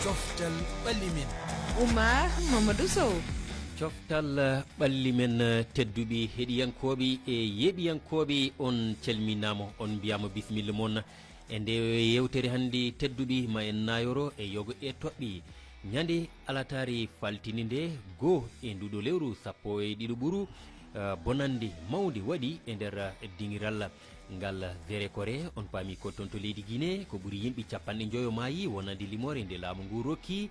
coftal ɓalli men Oumar Mamadou Sow. coftal ɓalli men tedduɓe heɗiyankoɓe e yeɗiyankoɓe on calminama on mbiyama bisimilla moon e nde yewtere hannde tedduɓe ma en nayoro e yogo e toɓɓe ñande alatari faltini nde goo e nduɗo lewru sappo e ɗiɗo ɓuru bonande mawde waɗi e nder dingiral ngal vere kore on paami ko toon to leydi Guinée ko ɓuuri yimɓe capanɗe joyo maayi wonande limore nde laamu ngu rokki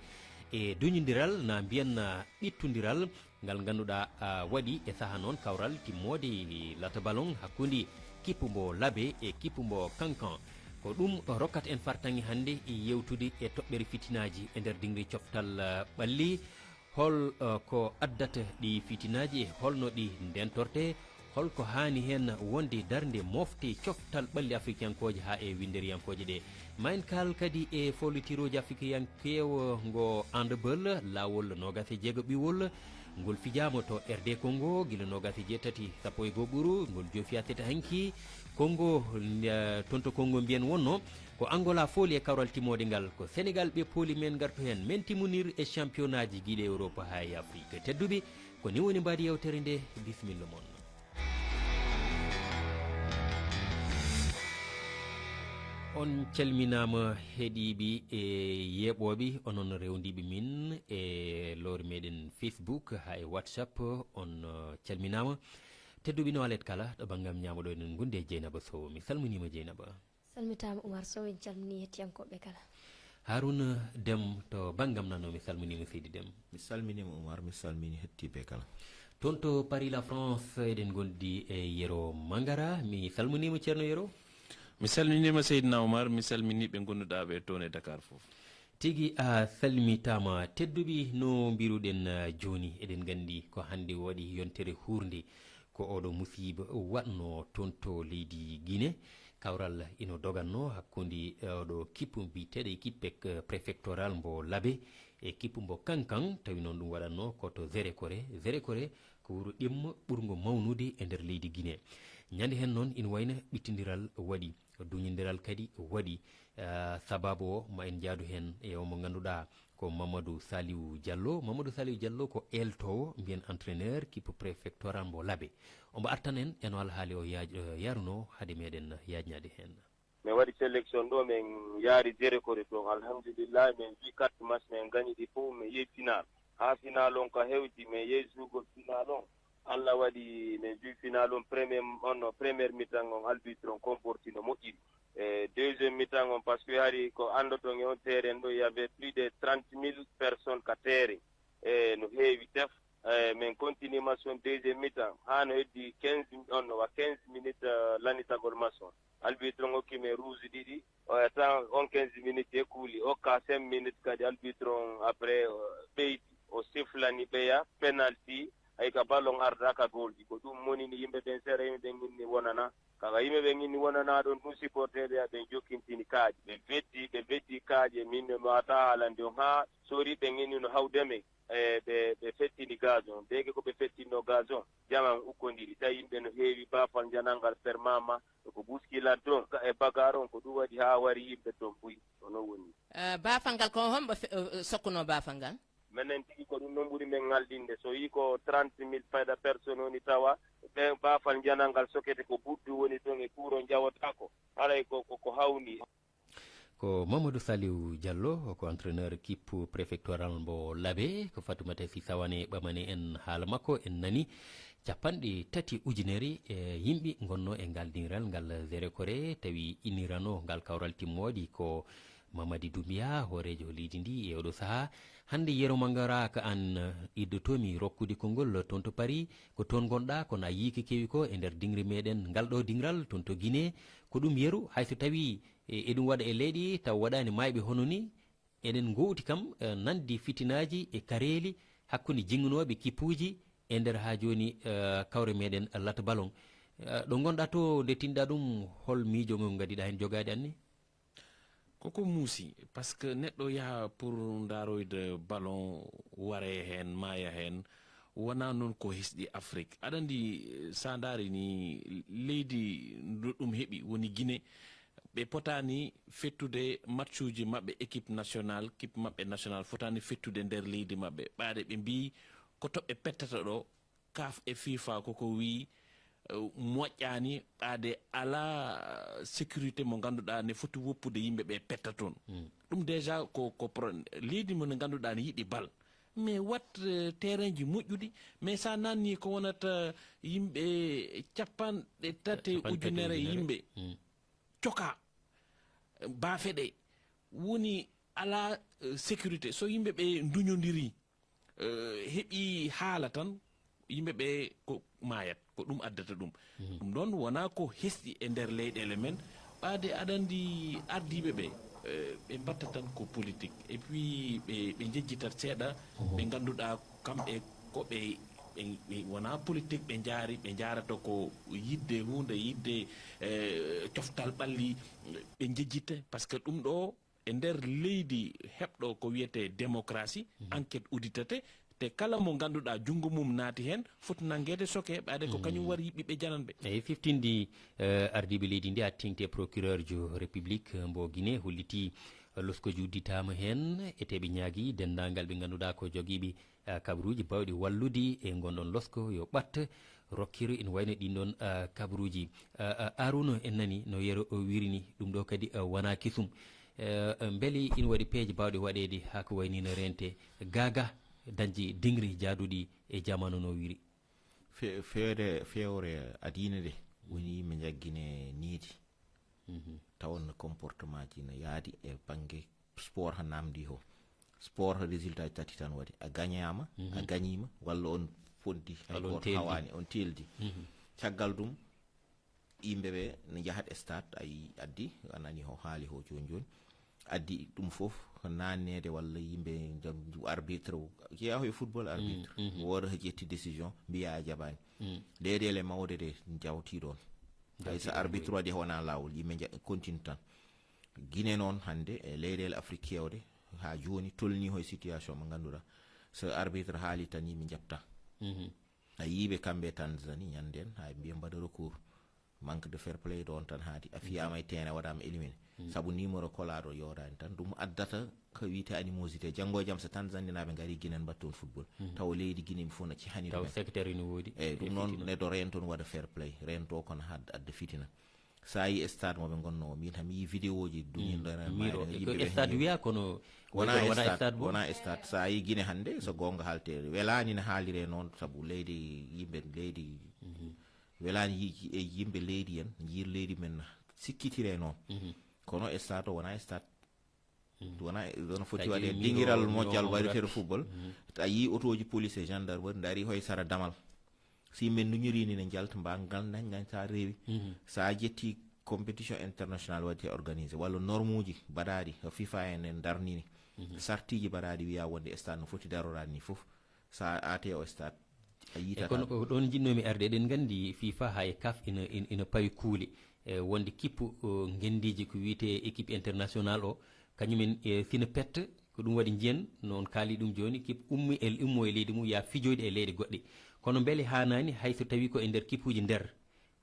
e duñodiral na mbiyan ɓittodiral ngal ganduɗa waɗi e saaha noon kawral timmode lata ballon hakkude kippu mbo laabe e kippu mbo kankan ko ɗum rokkat en fartangi hannde e yewtude e toɓɓere fitinaji e nder dingri coftal ɓalli hol ko addata ɗi fitinaji e holno ɗi ndentorte holko hani hen wonde darde mofte coftal ɓalli africainkoje ha e winderiyankoje ɗe ma en kal kadi e folitiroji africainkewo ngo handball lawol nogas e jeego ɓiwol ngol fijama to RD Congo guila nogas e jeetati sappo e goho ɓuuru ngol jofiya seta hanki Congo tonto Congo mbiyen wonno ko Angola fooli e kawral timode ngal ko Sénégal ɓe pooli men garto hen men timonir e championnat ji guiɗe Europe ha e Afrique tedduɓe ko ni woni mbadi yewtere nde bisimilla moon. On calminama heeɗiɓe e yeɓoɓe onon rewdiɓe min e lowre meɗen Facebook ha e WhatsApp on calminama tedduɓe no alet kala ɗo banggam ñamoɗo enen gonde e Dieynaba Sow mi salminima Dieynaba. Salmitama Oumar Sow en calmini hettiyankoɓe kala. Harouna Déme to banggam nano mi salminima Seydi Déme. Mi salminima Oumar mi salmini hettiɓe kala. Toon to Paris la France eɗen gondi e Yero Mangara mi salminima ceerno Yero. mi salminima Seydina Oumar mi salmini ɓe gonduɗaɓe toon e Dakar fof. tigi a salmitama tedduɓe no mbiruɗen joni eɗen gandi ko hande waɗi yontere hurde ko oɗo musiba watno toon to leydi Guinée kawral ino doganno hakkude oɗo kippu mbiteɗo équipe préfectoral mbo laabe e kippu mbo kankan tawi noon ɗum waɗanno koto Vere Kore ko wuro ɗimma ɓurgo mawnude e nder leydi Guinée ñande hen noon ina wayno ɓittodiral waɗi duñodiral kadi waɗi sababu o ma en jaadu hen e omo ganduɗa ko Mamadou Saliou Diallo ko eltowo mbiyen entraîneur kippe préfectoral mbo laabe omo artan en eno alhaali o yaruno haade meɗen yajñade hen. min waɗi sélection ɗo min yaari Vere Kore toon alhamdulillah min wi 4 match min gagni ɗi fof min yehi final ha final on ko hewti min yehi sugol final on Allah waɗi min wi final on première mi-temps on arbitre on comporti no moƴƴiri deuxième mi-temps on par ce que hari ko andoton e on terrain ɗo y avait plus de 30 000 personnes ka terrain e no heewi tef min continue match on deuxième mi-temps ha no heddi 15 minutes lanitagol match on arbitre on hokki men rouge ɗiɗi tan on 15 minutes e kuuli hokka 5 minutes kadi arbitre on après ɓeyti o siflani ɓeya penalty ay ka ballon arda ka goldi ko ɗum monini yimɓe ɓen seeɗa yimɓe ɓen inni wonana kaga yimɓe ɓen inni wonana ɗon ɗum supporteɓe ɓen jokkintini kaaji ɓe beddi kaaji e min mi wata haalande on ha sori ɓen inni no hawdeme ɓe fettini gazon deke ko ɓe fettinno gazon jaman ukkodiri tawi yimɓe no heewi bafal janangal permama ko buskilat don e bagar on ko ɗum waɗi ha wari yimɓe toon ɓuyi ono woni bafal ngal ko homɓe sokkuno bafal ngal minen tigi ko ɗum noon ɓuri men ŋaldinde so yi ko 30 000 fayda personne woni tawa ɓe bafal janangal sokete ko buddu woni toon e kuuro jawotako haray ko hawni ko Mamadou Saliou Diallo ko entraîneur équipe préfectoral mbo laabe ko Fatoumata Sy Sawane ɓamani en haala makko en nani capanɗe tati ujunere e yimɓe gonno e ngal dingiral ngal Vere Kore tawi inirano ngal kawral timmodi ko Mamadi Doumbia horejo leydi ndi e oɗo saaha hande Yero Mangara ka an iddotomi rokkude konngol toon to Paris ko toon gonɗa kono a yiiki kewi ko e nder dingri meɗen ngal ɗo dingral toon to Guinée ko ɗum yeru hayso tawi eɗum waɗa e leyɗi taw waɗani mayɓe hono ni eɗen gowti kam nandi fitinaji e kareli hakkude jingnoɓe kippuji e nder ha joni kawre meɗen lata ballon ɗo gonɗa to nde tinɗa ɗum hol miijo mo gadiɗa hen jogade anni koko muusi par ce que neɗɗo yaha pour daroyde ballon ware hen maya hen wona noon ko hisɗi Afrique aɗa andi sa daari ni leydi ɗum heeɓi woni Guinée ɓe potani fettude matchuji maɓɓe équipe maɓɓe national fotani fettude nder leydi maɓɓe ɓaade ɓe mbi ko toɓɓe pettata ɗo CAF e FIFA koko wi moƴƴani ɓaade ala sécurité mo ganduɗa ne foti woppude yimɓe ɓe petta toon ɗum déjà ko leydi mo ne ganduɗa ne yiɗi bal mais wat terrain ji moƴƴuɗi mais sa nanni ko wonata yimɓe capanɗe tati ujunere yimɓe coka baafe ɗe woni ala sécurité so yimɓe ɓe duñodiri heɓi haala tan yimɓe ɓe ko mayat ko ɗum addata ɗum ɗum ɗon wona ko hesɗi e nder leyɗele men ɓaade aɗandi ardiɓe ɓe ɓe mbatta tan ko politique et puis ɓe jejjitat seeɗa ɓe ganduɗa kamɓe ko ɓe wona politique ɓe jarata ko yidde hunde yidde coftal ɓalli ɓe jejjitta par ce que ɗum ɗo e nder leydi heɓɗo ko wiyete démocratie enquête uditate te kala mo ganduɗa junngo mum naati hen foti nangede soke ɓaade ko kañum wari ɓiɓɓe jananɓe eyyi fiftindi ardiɓe leydi ndi attingte procureur jo république mbo Guinée holliti loskoji udditama hen eteɓe ñaagui dendagal ɓe ganduɗa ko joguiɓe kabaruji bawɗi wallude e gonɗon losko yo ɓatta rokkiro ina wayno ɗin ɗon kabaruji Arouna en nani no yero o wirini ɗum ɗo kadi wona kesum beele ina waɗi peeje bawɗe waɗede ha ko waynino rente gaga dañji dingri jaaduɗi e jamanu no wiri fewre adina de woni yimɓe jaggine niidi tawon comportement ji no yaadi e banggue sport ha namdi ho sport résultat tati tan waɗi a gagnama a gagnima walla on foddi hay goto hawani on teldi caggal ɗum yimɓeɓe ne jahat stade ayi addi anani ho haali ho joni addi ɗum foof nannede walla yimɓe arbitre jeeya e football arbitre woda ƴetti décision mbiya a jaɓani leyɗele mawde de jawti ɗon hay so arbitre waɗi wona lawol yimɓe continue tan Guinée noon hande e leyɗele Afrique kewɗe ha joni tolni hoye situation mo ganduɗa so arbitre haali tan yimɓe jabta a yiiɓe kamɓe Tanzanie ñanden ha mbiya mbaɗa recours manque de fair play ɗon tan haadi a fiyama e terrain waɗama éliminé saabu numéro kolaɗo yodani tan ɗum addata ko wiyete animosité janggo e jaam so Tanzanie naɓe gaari Guinée mbatton football taw leydi Guinée fo no cihani taw secrétaire ne woodi eyyi ɗum noon neɗɗo rento waɗa fair play rento kono adda fitina sa yi stade moɓe gonno min tam yi vidéo ji duñiɗo stade wiya kono wona stade sa yi Guinée hande so gonga halte welani ne haalire noon saabu leydi yimɓe leydi welani e yimɓe leydi en jir leydi men sikkitire noon kono stade o wona stade wona foti waɗe dingiral moƴƴal waɗeteɗo football a yi autoji police et gendarmerie daari hoye sara damal si men nuñirini ne jalta mba gandañ sa rewi sa jetti compétition international waɗete organisé walla norme uji mbaɗaɗi FIFA en darnini sartiji mbaɗaɗi wiya wonde stade no foti darorani ni foof sa ate o stade a yitata kono ɗon jinnomi arde eɗen gandi FIFA ha e CAF ina pawi kuule wonde kippu gendiji ko wiyete équipe international o kañumen sina petta ko ɗum waɗi jiyen noon kaali ɗum joni kip ummo e leydi mum ya fijoyde e leydi goɗɗe kono beele hanani hayso tawi ko e nder kippuji nder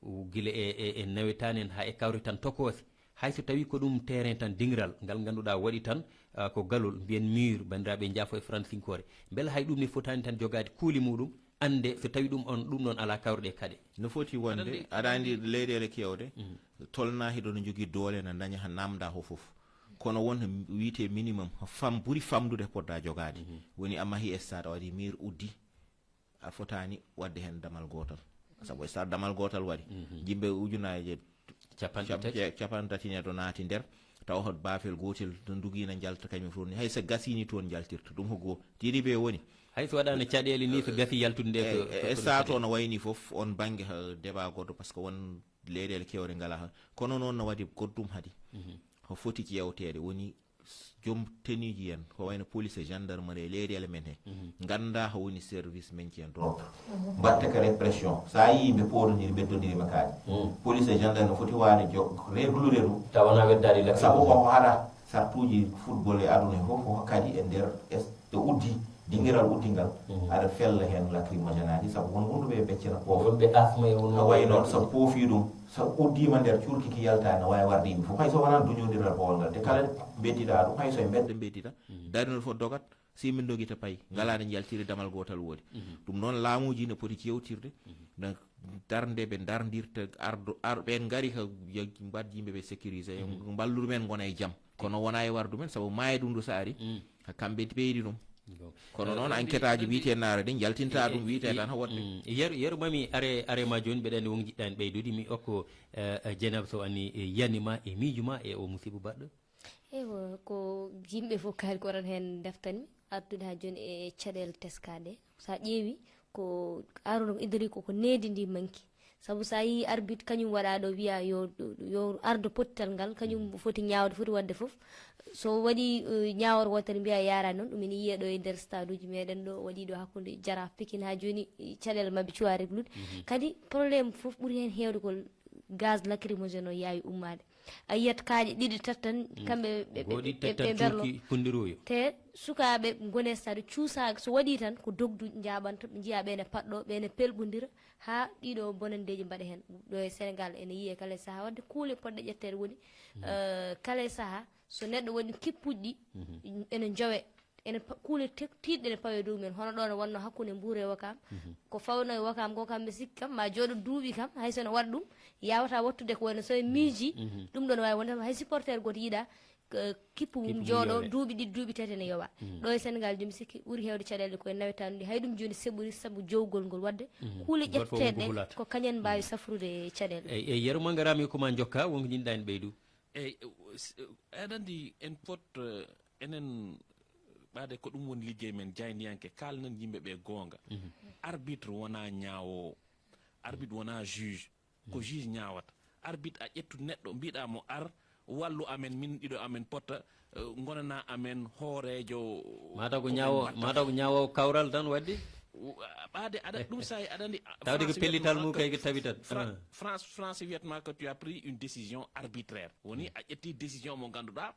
guila e nawetani en ha e kawre tan tokose hayso tawi ko ɗum terrain tan dingiral ngal ganduɗa waɗi tan ko galol mbiyen mur bandiraɓe jaafo e francinkore beele hay ɗum ne fotani tan jogade kuuli muɗum ande so tawi ɗum ɗon ala kawrɗe kade no foti wonde aɗa andi leyɗele kewɗe tolna hiɗo no jogui doole no daña ha namda ho foof kono won wiyete minimum ɓuuri famdude poɗɗa jogade woni a mahi stade a waɗi mur uddi a fotani wadde hen damal gotal saabu stade damal gotal waɗi yimɓe ujunaje capantati neɗo naati nder taw hot baafel gotel no dugina jalta kañum fof ni hay so gasini toon jaltirta ɗum ko goo diriɓe woni hay so waɗano caɗele ni so gasi yaltude nde e stade o no wayni foof on banggue débat goɗɗo par ce que won leyɗele kewɗe ngala ha kono noon no waɗi goɗɗum haadi ko foti ƴewtede woni joom teniji en ko wayno police et gendarmerie leyɗele men he ganda ho woni service maintien d'ordre mbatta ka répression sa yi yimɓe poɗodiri ɓeddodirima kaari police et gendarme no foti wade redu tawana weddade la saabu koko haɗa sartuji football e aduna e fof koko kadi e nder to uddi dingiral uddingal aɗa fella hen lacrymogène aji sabu won wonduɓe beccina poof wonɓe asma e a wayi noon so poofi ɗum so uddima nder cuurki ki yalta no wawi warde yimɓe fof hay so wona duñodiral bowol ngal te kala beddiɗa ɗum hay so e bedde beddita darinol fof dogat simin dogita payi ngalade jaltiri damal gotal woodi ɗum noon laamuji ne poti cewtirde donc darde ɓe dardirta ɓen gaari ka mbad yimɓeɓe sécurisé balluɗu men gona e jaam kono wona e wardu men saabu maayi ɗum ndu so ari ha kamɓe ɓeydi ɗum kono noon enquête aji wiite naare ɗe jaltinta ɗum wiite tan ha wonde yeru mami are ma joni mbeɗa andi won jiɗɗani ɓeydude mi okko Dieynaba Sow anni yanima e miijuma e o musiba baɗɗo ewo ko yimɓe fof kaali ko oɗon hen deftani addude ha joni e caɗele teskade sa ƴeewi ko Arouna Idri koko needi ndi manki sabu sa yi arbitre kañum waɗa ɗo wiya yo ardo pottal ngal kañum foti ñawde foti wadde foof so waɗi ñawor wotere mbiya yara noon ɗum ene yiiya ɗo e nder stade uji meɗen ɗo waɗi ɗo hakkude Jara Pikine ha joni caɗele mabɓe cuwa reglude kadi probléme foof ɓuuri hen hewde ko gaz lacrymogène o yaawi ummade a yiyat kaaƴe ɗiɗi tattan kamɓe ɓe berlo te sukaɓe gone stade cuusa so waɗi tan ko dogdu jaɓanta ɓe jiiya ɓene patɗo ɓene pelɓodira ha ɗiɗo bonandeji mbaɗa hen ɗo e Sénégal ene yiiye kala saaha wadde kuule poɗɗe ƴettede woni kala saaha so neɗɗo waɗi kippuɗi ɗi ene jowe ene kuule tiɗɗe ne pawe dow men hono ɗo no wonno hakkude Mbour e Wakam ko fawno e Wakam ko kamɓe sikki kam ma jooɗo duuɓi kam hay sono waɗa ɗum yawata wattude ko wayno so e miiji ɗum ɗon wawi wonde hay supporter goto yiiɗa kippu mum jooɗo duuɓi ɗiɗi duuɓi tati ne yowa ɗo e Sénégal joni sikki ɓuuri hewde caɗele koye nawetanu ɗi hay ɗum joni seɓɓori saabu jowgol ngol wadde kuule ƴetteɗe ko kañen mbawi safrude caɗele e yeruma garami koma jokka wonko jinɗa en ɓeydu eyyi aɗa andi en pot enen ɓaade ko ɗum woni liggey men jayniyanke kalnan yimɓe ɓe goonga arbitre wona ñaawowo arbitre wona juge ko juge ñaawata arbitre a ƴettu neɗɗo mbiɗa mo ar wallu amen min ɗiɗo amen potta gonana amen hoorejo mataw ko ñaawowo kawral tan wadde ɓaade aɗa ɗum sayi aɗa andi tawde ko pellital mum kay ko tabitat France wiyatma que tu as pris une décision arbitraire woni a ƴetti décision mo ganduɗa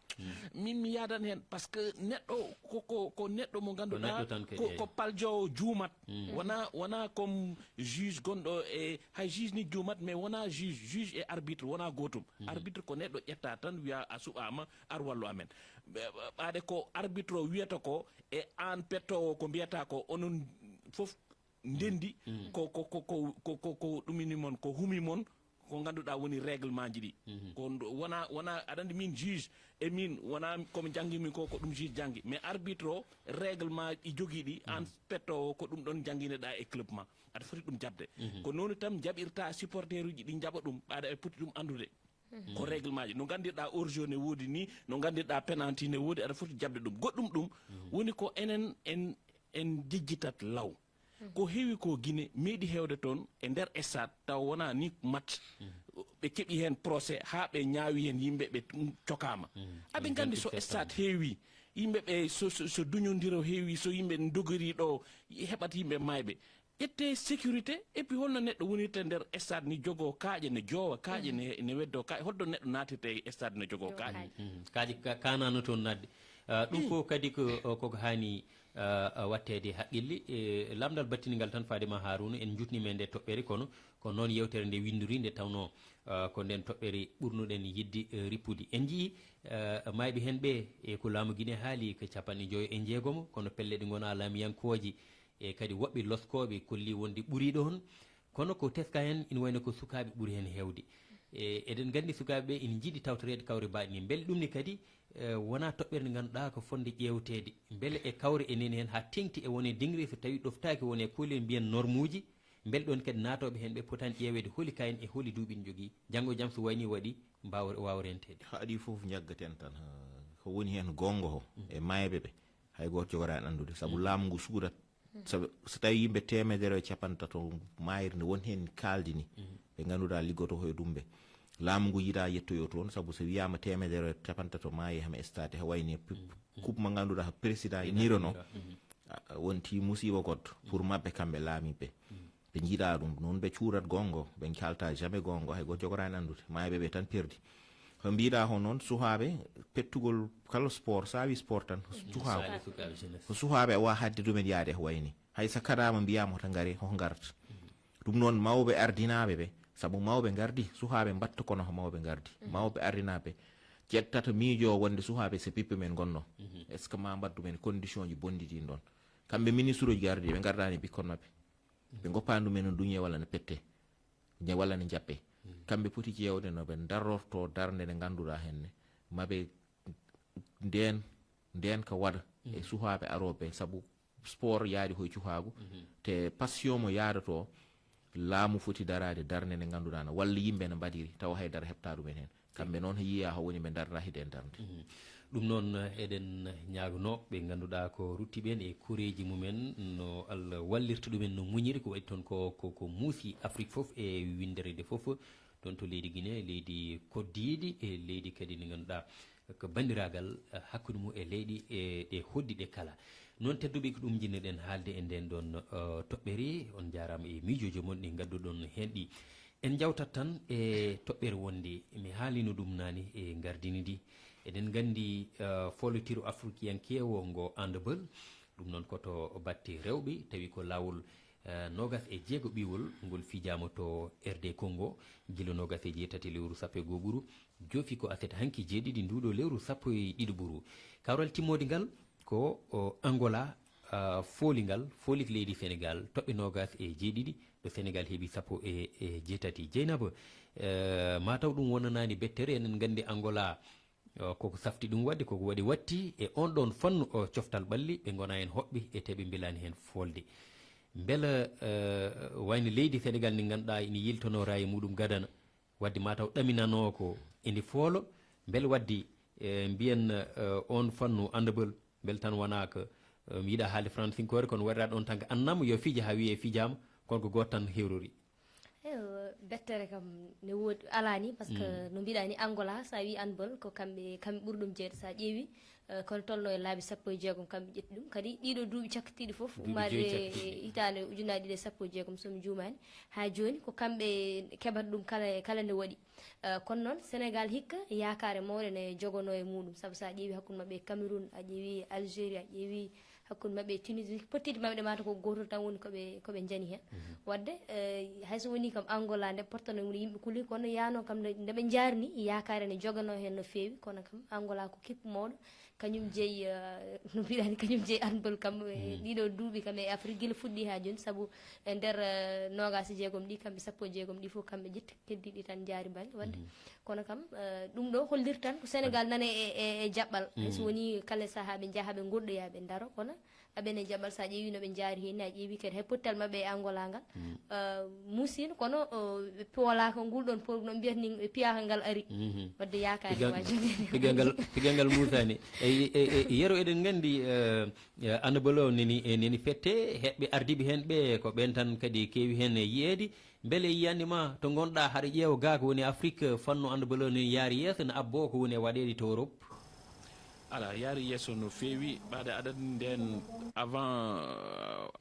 min mi yadan hen par ce que neɗɗo ko neɗɗo mo ganduɗa ko paljowo juumat wona comme juge gonɗo e hay juge ni juumat mais wona juge et arbitre wona gotum arbitre ko neɗɗo ƴetta tan wiya a suɓama ar wallu amen ɓaade ko arbitre o wiyata ko e an pettowo ko mbiyata ko onon fof ndendi ko ɗumini mon ko humi mon ko ganduɗa woni réglement ji ɗi ko wona aɗa andi min juge e min wona komi janggimi ko ɗum juge janggi mais arbitre o réglement ɗi jogui ɗi an pettowo ko ɗum ɗon jangguineɗa e club ma aɗa foti ɗum jabde ko noonu tam jaɓirta supporter uji ɗi jaɓa ɗum ɓaɗa e poti ɗum andude ko réglement ji no gandirɗa hors-jeu ne woodi ni no gandirɗa penalty ne woodi aɗa foti jabde ɗum goɗɗum ɗum woni ko enen en jejjitat law ko heewi ko Guinée meeɗi hewde toon e nder stade taw wona ni match ɓe keeɓi hen procès ha ɓe ñaawi hen yimɓe ɓe cokama aɓe gandi so stade heewi yimɓeɓe so duñodiro heewi so yimɓe dogori ɗo heɓat yimɓe mayɓe ƴette sécurité et puis holno neɗɗo wonirta nder stade ni jogo kaaƴe ne joowa kaaƴe ne weddo kaaƴe holɗo neɗɗo natirta e stade ne jogo kaaƴe kanano toon nadde ɗum fof kadi koko hani wattede haqqille lamdal battiningal tan Fadima Harouna en jutnima nde toɓɓere kono ko noon yewtere nde windori nde tawno ko nden toɓɓere ɓurnuɗen yidde rippude en jii mayɓe hen ɓe e ko laamu Guinée haali ko 50 kono pelle ɗe gona laamiyankoji e kadi woɓɓe loskoɓe kolli wonde ɓuuriɗo hon kono ko teska hen ina wayno ko sukaɓe ɓuuri hen hewde eɗen gandi sukaɓe ɓe ina jiiɗi tawtorede kawre mbaɗi ni beele ɗum ni kadi wona toɓɓere nde ganduɗa ko fonde ƴewtede beele e kawre enene hen ha tengti e wone dingri so tawi ɗoftaki wone kuule mbiyen norme uji beele ɗon kadi natoɓe hen ɓe potani ƴewede holi kayen e holi duuɓin jogui janggo jaam so wayni waɗi wawa rentede haɗi foof jaggaten tan ko woni hen gonga o e mayɓe ɓe hay goto jogorani andude saabu laamu ngu suurat so tawi yimɓe 150 mayri nde woni hen kaldi ni ɓe ganduɗa liggoto hoye ɗum ɓe laamu ngu yiɗa yettoyo toon saabu so wiyama 150 maayi hama stade ha wayni coupe mo ganduɗa président e nirono wonti musiba goɗɗo pour mabɓe kamɓe laamiɓe ɓe jiiɗa ɗum noon ɓe cuurat gongo ɓe calta jamais gongo hay goto jogorani andude mayɓe ɓe tan perdi ko mbiɗa ho noon suhaɓe pettugol kala sport sa wi sport tan suhaaɓe Sali sukaɓe jeunesse. ko suhaaɓe a wa hadde ɗumen yaade ko wayni hay so kadama mbiyama hoto ngari hoko garta ɗum noon mawɓe ardinaɓe ɓe saabu mawɓe gardi suhaaɓe mbatta kono ko mawɓe gardi mawɓe ardinaɓe ƴettata miijo wonde suhaaɓe so pippe men gonno est ce que ma mbaddu men condition ji bonditin ɗon kamɓe ministre uji gardi ɓe gardani bikkon mabɓe ɓe goppandu men no duñe walla no pette walla no jaɓɓe kamɓe poti ƴewde no ɓe darrorto darde nde ganduɗa henne maɓe nden ko waɗa e suhaaɓe aroɓe saabu sport yaadi hoye cuhaagu te passion mo yaadato laamu foti darade darde nde ganduɗa no walla yimɓe no mbaɗiri tawa haydara heɓta ɗumen hen kamɓe noon yiya ha woni ɓe darda hide en darde ɗum noon eɗen ñaagono ɓe ngannduɗaa ko ruttiɓen e kureji mumen no Allah wallirta ɗumen no muñiri ko waɗi toon ko muusi Afrique fof e windere nde fof toon to leydi Guinée leydi koddiidi e leydi kadi ndi ngannduɗaa ko banndiraagal hakkude mum e leyɗi ɗe hoddiɗe kala noon tedduɓe ko ɗum jinneɗen haalde e nden ɗon toɓɓere on jarama e miijojo mon ɗi ngadduɗon hen ɗi en jawtat tan e toɓɓere wonde mi haalino ɗum naani e gardini ndi eɗen gandi folotiro africayankewo ngo handball ɗum noon koto batte rewɓe tawi ko lawol nogas e jeego ɓiwol ngol fijama to RD Congo gila nogas e jeetati lewru sappo e goo ɓuru joofi ko aset hanki jeeɗiɗi nduɗo lewru sappo e ɗiɗi ɓuru kawral timmode ngal ko Angola foolingal foolik leydi Sénégal toɓɓe nogas e jeeɗiɗi ɗo Sénégal heeɓi sappo e jeetati Dieynaba mataw ɗum wonanani bettere enen gandi Angola koko safti ɗum wadde koko waɗi watti e on ɗon fannu o coftal ɓalli ɓe gona hen hoɓɓe e teɓe bilani hen folde beela wayno leydi Sénégal ndi ganduɗa ina yiltono raye muɗum gadana wadde mataw ɗaminano ko ene foolo beele wadde mbiyen on fannu andabel beele tan wona ko mi yiiɗa haalde francinkore kono waɗira ɗon tan ko annama yo fiija ha wiye fijama kono ko goto tan hewrori bettere kam ne woodi alani par ce que no mbiɗa ni Angola sa wi handball ko kamɓe ɓuri ɗum jeeyde sa ƴeewi kono tolno e laabi sappo e jeegom kamɓe ƴetti ɗum kadi ɗiɗo duuɓi cakkatiɗi fof ummade hitande ujunaje ɗiɗi sappo e jeegom somi juumani ha joni ko kamɓe keɓata ɗum kala nde waɗi kono noon Sénégal hikka yakare mawɗe ne jogono e muɗum saabu sa ƴeewi hakkude mabɓe Cameroun a ƴeewi Algérie a ƴeewi hakkude mabɓe Tunisie pottiɗe mabɓe ɗe mata ko goto tan woni koɓe jani hen wadde hayso woni kam Angola nde portano woni yimɓe kuuli kono yano kam ndeɓe jarni yakare ne jogano hen no fewi kono kam Angola ko kippu mawɗo kañum jeeyi no mbiɗani kañum jeeyi handball kam ɗiɗo duuɓi kam e Afrique guila fuɗɗi ha joni saabu e nder nogas e jeegom ɗi kamɓe sappo e jeegom ɗi fof kamɓe ƴetti keddiɗi tan jaari banggue wadde kono kam ɗum ɗo hollirta tan ko Sénégal nane e jaɓɓal hayso woni kala saaha ɓe jaaha ɓe goɗɗoya ɓe daaro kono aɓene jaɓɓal sa ƴeewi no ɓe jaari hen a ƴeewi kadi hay pottal mabɓe e Angola ngal musino kono ɓe poolaka ngulɗon pol no mbiyatni piyaka ngal ari wadde yakare pigal ngal musani yero eɗen gandi handball o neni fette heɓɓe ardiɓe hen ɓe ko ɓen tan kadi kewi hen yiyeede beele yiyandima to gonɗa haɗa ƴeewa ga ko woni Afrique fanno handball o neni yaari yeeso ne abbo ko woni e waɗede to Europe ala yaari yesso no feewi ɓaade aɗa nden avant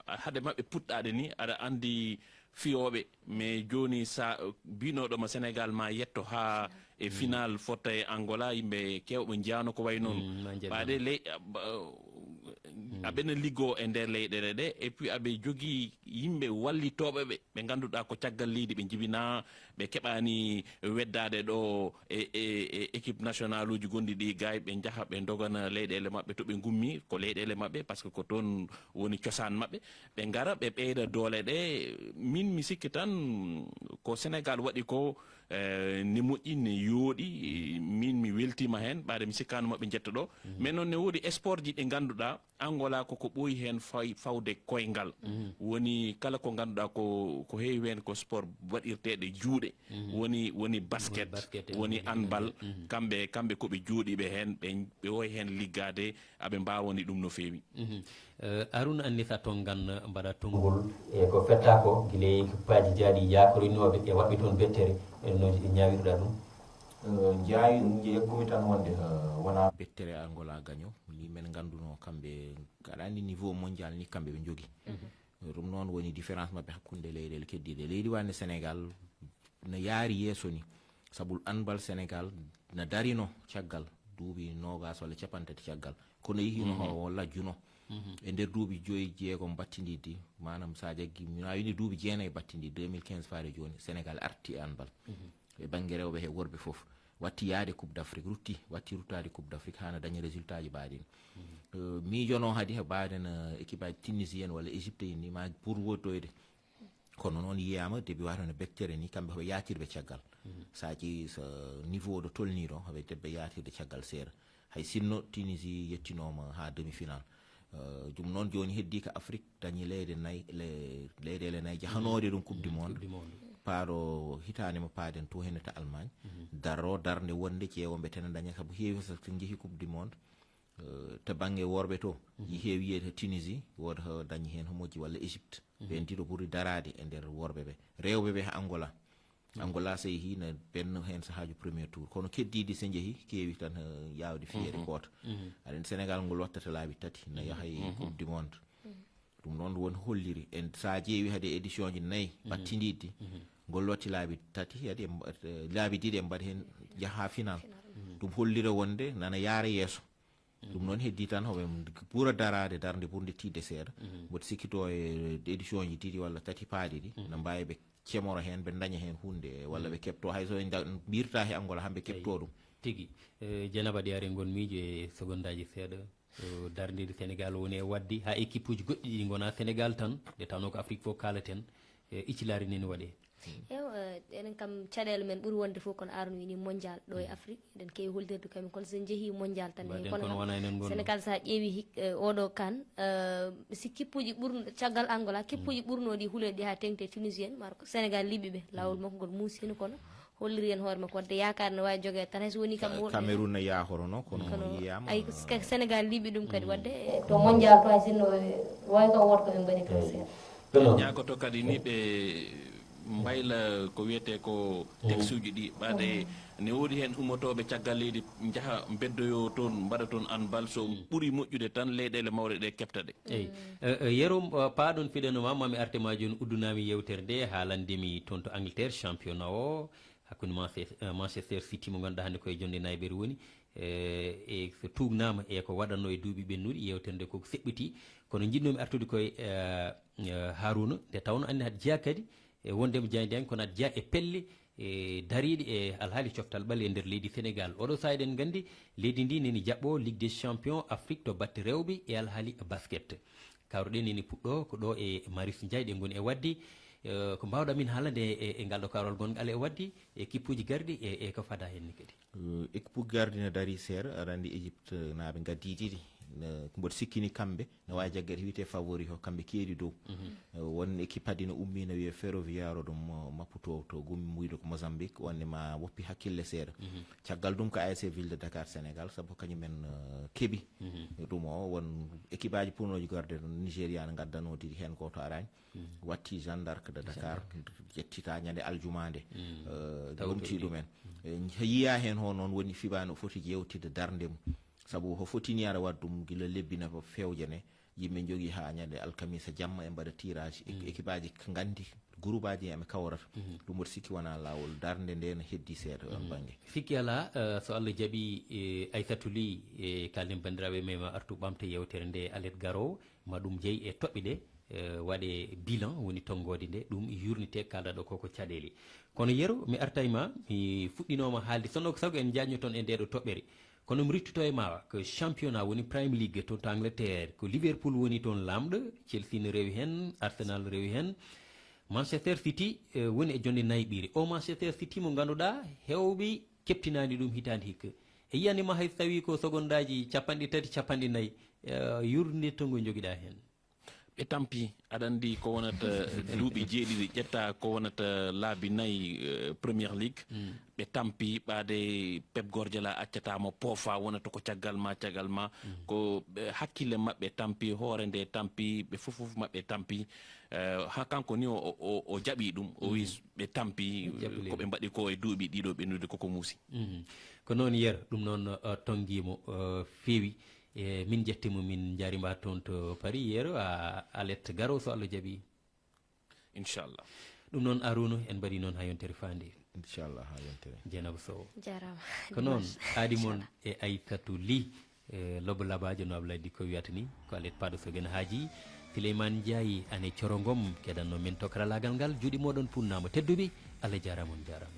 hade maɓɓe puɗɗaɗe ni aɗa andi fiyoɓe mais joni sa binoɗoma Sénégal ma yetto ha e final fotta e Angola yimɓe kewɓe jiyano ko way noon ɓaade ley aɓene liggo e nder leyɗele ɗe et puis aɓe jogui yimɓe wallitoɓe ɓe ganduɗa ko caggal leydi ɓe jibina ɓe keɓani weddade ɗo e équipe national uji gonɗi ɗi gay ɓe jaaha ɓe dogana leyɗele mabɓe to ɓe gummi ko leyɗele mabɓe par ce que ko toon woni cosaan mabɓe ɓe gara ɓe ɓeyda doole ɗe min mi sikki tan ko Sénégal waɗi ko ne moƴƴi ne yooɗi min mi weltima hen ɓaade mi sikkano maɓe jetta ɗo mais noon ne woodi sport ji ɗi ganduɗa Angola koko ɓooyi hen fawde koyngal woni kala ko ganduɗa ko heewi hen ko sport waɗirteɗe juuɗe woni basket woni handball kamɓe koɓe jooɗiɓe hen ɓe woyi hen liggade aɓe mbawani ɗum no feewi Arouna annisa toon gan mbaɗa tongol e ko fetta ko guiley paaji jaaɗi yakorinoɓe e waɓɓe toon bettere no ñawirɗa ɗum jaawi ɗum yeggumi tan wonde wona bettere Angola gaño ni men ganduno kamɓe aɗa andi niveau mondial ni kamɓe ɓe jogui ɗum noon woni différence mabɓe hakkude leyɗele keddiɗe leydi wande Sénégal no yaari yeeso ni saabu handball Sénégal no darino caggal duuɓi nogas walla capantati caggal kono yihino ho lajjuno e nder duuɓi 5-6 battididi manam sa jaggi na wini duuɓi 9 battidi 2015 faade joni Sénégal arti e handball e banggue rewɓe he worɓe foof watti yaade coupe d'Afrique watti ruttade coupe d'Afrique hana dañi résultat ji baɗin miijono hadi he baden équipe aji tunisienne walla égypte ni ma pour wotoyde kono noon yiyama debi watano bectere ni kamɓe hoɓe yatirɓe caggal saji so niveau ɗo tolni ɗo hoɓe debbe yatirde caggal seeɗa hay sinno Tunisie yettinoma ha demi final ɗum noon joni heddi ko Afrique dañi leyɗele nayyi jahanode ɗum coupe du monde paaɗo hitande mo paaden to henne to Allemagne darde wonde ƴeewomɓe tene daña saabu heewi so jeehi coupe du monde to banggue worɓe to yi heewi yiyede Tunisie woda ho dañi hen homoji walla Égypte ɓen ndiɗo ɓuuri darade e nder worɓe ɓe rewɓe ɓe ha Angola so yeehi ne benno hen sahaju premier tour kono keddidi so jeehi keewi tan yawde fiyede goto aɗen Sénégal ngol wattata laabi tati ne yahay coupe du monde ɗum noon woni holliri en sa ƴeewi hade édition ji 4 battididi ngol watti laabi tati adi laabi ɗiɗi en mbaɗi hen jaaha final ɗum hollira wonde nana yaara yeeso ɗum noon heddi tan hoɓe ɓuura darade darde ɓurde tidde seeɗa mboɗo sikkito e édition ji ɗiɗi walla tati paaɗi ɗi no mbawi ɓe cemoro hen ɓe daña hen hunde walla ɓe kepto hayso mbirta he Angola hamɓe kepto ɗum tigi Dieynaba Diarry gonmijo e secondaji seeɗa darnede Sénégal woni e waddi ha équipe uji goɗɗi ɗi gona Sénégal tan nde tawno ko Afrique fof kalaten iccilari nini waɗe enen kam caɗele men ɓuuri wonde fof kono Arouna wini mondial ɗo e Afrique eɗen kewi holdirde kamen kono so jeehi mondial tan kono Sénégal sa ƴeewi oɗo kan si kippuji ɓurno caggal Angola kippuji ɓurnoɗi huuleɗi ha tengte Tunisienne mar Sénégal liɓi ɓe lawol makko ngol muusino kono holliri en hoore makko wadde yakar ne wawi jogue tan hayso woni kam Cameroun ne yahorono kono yiyama ay Sénégal liɓi ɗum kadi wadde to mondial to hay sinno wawi kam woto koɓe mbaɗi kam seeɗa ñagoto kadi ni ɓe mbayla ko wiyete ko texte uji ɗi ɓaade ne woodi hen ummotoɓe caggal leydi jaaha beddoyo toon mbaɗa toon handball so ɓuuri moƴƴude tan leyɗele mawɗe ɗe kefta ɗe eyyi yerum paaɗon fiɗenoma mami arte ma joni uddunami yewtere nde haalandemi toon to Angleterre championnat o hakkude Manchester City mo ganduɗa hande koye jonde nayɓere woni e so tugnama e ko waɗanno e duuɓi ɓennuɗi yewtere nde koko seɓɓiti kono jinnomi artude koye Harouna nde tawno andi haade jeeya kadi wondemo jeyden kono aɗa jeeya e pelle dariɗe e alhaali coftal ɓalle e nder leydi Sénégal oɗo saa eɗen gandi leydi ndi neni jaɓɓo Ligue des champions Afrique to batte rewɓe e alhaali basket kawruɗen neni puɗɗo ko ɗo e Marius Ndiaye ɗe goni e waddi ko mbawɗa min haalande e ngal ɗo karol gongal e waddi équipe uji garɗi e ko fada henni kadi équipe uji garɗi ne daari seeɗa aɗa andi Égypte naaɓe gaddi ɗiɗi mboɗo sikkini kamɓe ne wawi jaggede wiyete favori ho kamɓe keedi dow won équipe adi no ummi no wiye ferroviaire ɗum Maputo to gummi muydo ko Mozambique wonde ma woppi hakkille seeɗa caggal ɗum ko ASC Ville de Dakar Sénégal saabu kañumen keeɓi ɗum o won équipe aji pournoji garde Nigéria ne gaddanodiɗi hen ko to arani watti Jeanne d'Arc de Dakar ƴettita ñande aljumande wonti ɗumen yiya hen ho noon woni FIBA no foti yewtide darde mum saabu ho fotini ara waddum gila lebbina ko fewje ne yimɓe jogui ha ñande alkamisa jamma e mbaɗa tirage équipe aji gandi groupe aji eme kawrata ɗum mboɗo sikki wona lawol darde nde ne heddi seeɗa on banggue sikki ala so Allah jaaɓi Aissatou Ly e kalden bandiraɓe mema artu ɓamta yewtere nde alet garowo ma ɗum jeeyi e toɓɓe ɗe waɗe bilan woni tonggode nde ɗum yurnite kalɗa ɗo koko caɗele kono yero mi artayma mi fuɗɗinoma haalde sonno ko sago en jaño toon e ndeɗo toɓɓere kono mi rittuto e mawa ko championnat woni Premier League toon to Angleterre ko Liverpool woni toon lamɗo Chelsea ne rewi hen Arsenal rewi hen Manchester City woni e jonde nayɓiri o Manchester City mo ganduɗa hewɓe keptinani ɗum hitande hikka e yiyanima hay so tawi ko secondaji 3 4 yurde tongo joguiɗa hen ɓe tampi aɗa andi ko wonata duuɓi jeeɗiɗi ƴetta ko wonata laabi nayyi Premier League ɓe tampi ɓaade Pep Guardiola accatamo poofa wonata ko caggal ma ko hakkille mabɓe tampi hoore nde tampi ɓe fof mabɓe tampi ha kanko ni o jaɓi ɗum o wi ɓe tampi koɓe mbaɗi ko e duuɓi ɗiɗo ɓennude koko muusi ko noon yer ɗum noon tonguimo feewi min jettimo min jarima toon to Paris yeero a alet garo so Allah jaaɓi inchallah ɗum noon Arouna en mbaɗi noon ha yontere fande inchallah ha yontere Dieynaba Sow jarama ko noon aadi moon e Aissatou Ly lobo labajo no Ablaye Dicko wiyata ni ko alet paɗo so gen haaji Souleymane Ndiaye ane corongom keɗanno min to karalagal ngal juuɗe moɗon punnama tedduɓe Allah jarama on jarama